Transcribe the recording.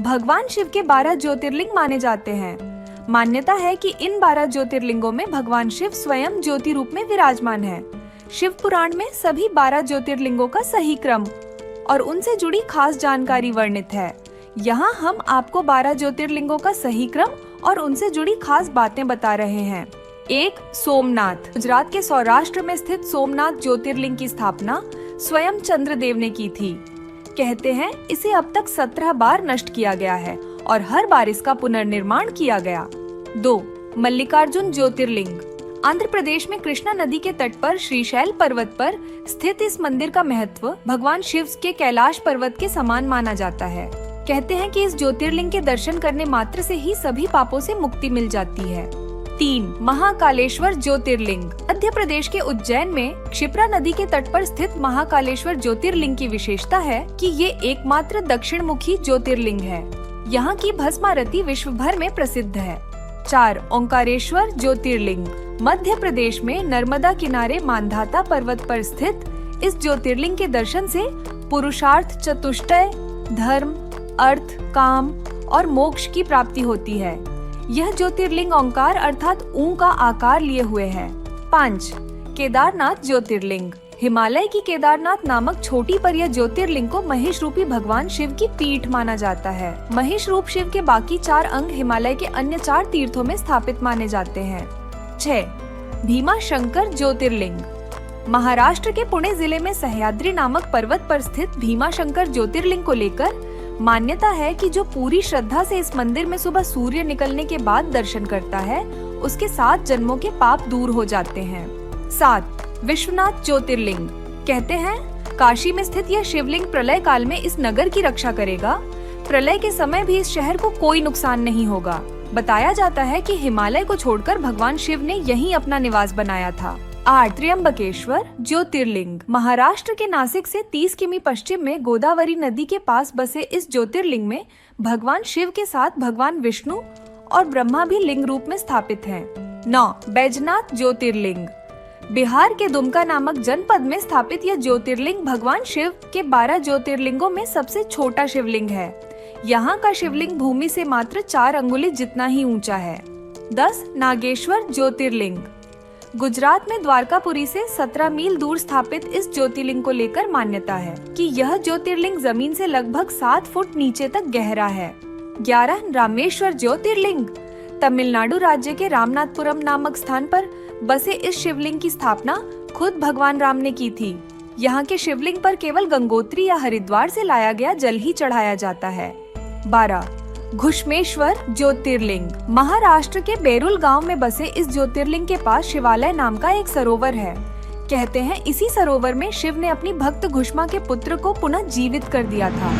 भगवान शिव के 12 ज्योतिर्लिंग माने जाते हैं। मान्यता है कि इन 12 ज्योतिर्लिंगों में भगवान शिव स्वयं ज्योति रूप में विराजमान है। शिव पुराण में सभी 12 ज्योतिर्लिंगों का सही क्रम और उनसे जुड़ी खास जानकारी वर्णित है। यहाँ हम आपको 12 ज्योतिर्लिंगों का सही क्रम और उनसे जुड़ी खास बातें बता रहे हैं। 1. सोमनाथ। गुजरात के सौराष्ट्र में स्थित सोमनाथ ज्योतिर्लिंग की स्थापना स्वयं चंद्रदेव ने की थी। कहते हैं इसे अब तक 17 बार नष्ट किया गया है और हर बार इसका पुनर्निर्माण किया गया। 2. मल्लिकार्जुन ज्योतिर्लिंग। आंध्र प्रदेश में कृष्णा नदी के तट पर श्रीशैल पर्वत पर स्थित इस मंदिर का महत्व भगवान शिव के कैलाश पर्वत के समान माना जाता है। कहते हैं कि इस ज्योतिर्लिंग के दर्शन करने मात्र से ही सभी पापों से मुक्ति मिल जाती है। 3. महाकालेश्वर ज्योतिर्लिंग। मध्य प्रदेश के उज्जैन में क्षिप्रा नदी के तट पर स्थित महाकालेश्वर ज्योतिर्लिंग की विशेषता है कि ये एकमात्र दक्षिण मुखी ज्योतिर्लिंग है। यहाँ की भस्म आरती विश्व भर में प्रसिद्ध है। 4. ओंकारेश्वर ज्योतिर्लिंग। मध्य प्रदेश में नर्मदा किनारे मांधाता पर्वत पर स्थित इस ज्योतिर्लिंग के दर्शन से पुरुषार्थ चतुष्टय, धर्म, अर्थ, काम और मोक्ष की प्राप्ति होती है। यह ज्योतिर्लिंग ओंकार अर्थात ऊ का आकार लिए हुए है। 5. केदारनाथ ज्योतिर्लिंग। हिमालय की केदारनाथ नामक छोटी पर यह ज्योतिर्लिंग को महेश रूपी भगवान शिव की पीठ माना जाता है। महेश रूप शिव के बाकी 4 अंग हिमालय के अन्य 4 तीर्थों में स्थापित माने जाते हैं। 6. भीमाशंकर ज्योतिर्लिंग। महाराष्ट्र के पुणे जिले में सह्याद्री नामक पर्वत पर स्थित भीमाशंकर ज्योतिर्लिंग को लेकर मान्यता है कि जो पूरी श्रद्धा से इस मंदिर में सुबह सूर्य निकलने के बाद दर्शन करता है उसके 7 जन्मों के पाप दूर हो जाते हैं। 7. विश्वनाथ ज्योतिर्लिंग। कहते हैं काशी में स्थित यह शिवलिंग प्रलय काल में इस नगर की रक्षा करेगा। प्रलय के समय भी इस शहर को कोई नुकसान नहीं होगा। बताया जाता है कि हिमालय को छोड़कर भगवान शिव ने यहीं अपना निवास बनाया था। 8. त्र्यंबकेश्वर ज्योतिर्लिंग। महाराष्ट्र के नासिक से 30 किमी पश्चिम में गोदावरी नदी के पास बसे इस ज्योतिर्लिंग में भगवान शिव के साथ भगवान विष्णु और ब्रह्मा भी लिंग रूप में स्थापित हैं। 9. बैजनाथ ज्योतिर्लिंग। बिहार के दुमका नामक जनपद में स्थापित यह ज्योतिर्लिंग भगवान शिव के 12 ज्योतिर्लिंगों में सबसे छोटा शिवलिंग है। यहाँ का शिवलिंग भूमि से मात्र 4 अंगुली जितना ही ऊंचा है। 10. नागेश्वर ज्योतिर्लिंग। गुजरात में द्वारकापुरी से 17 मील दूर स्थापित इस ज्योतिर्लिंग को लेकर मान्यता है कि यह ज्योतिर्लिंग जमीन से लगभग 7 फुट नीचे तक गहरा है। 11. रामेश्वर ज्योतिर्लिंग। तमिलनाडु राज्य के रामनाथपुरम नामक स्थान पर बसे इस शिवलिंग की स्थापना खुद भगवान राम ने की थी। यहाँ के शिवलिंग पर केवल गंगोत्री या हरिद्वार से लाया गया जल ही चढ़ाया जाता है। 12. घुश्मेश्वर ज्योतिर्लिंग। महाराष्ट्र के बेरुल गांव में बसे इस ज्योतिर्लिंग के पास शिवालय नाम का एक सरोवर है। कहते हैं इसी सरोवर में शिव ने अपनी भक्त घुष्मा के पुत्र को पुनः जीवित कर दिया था।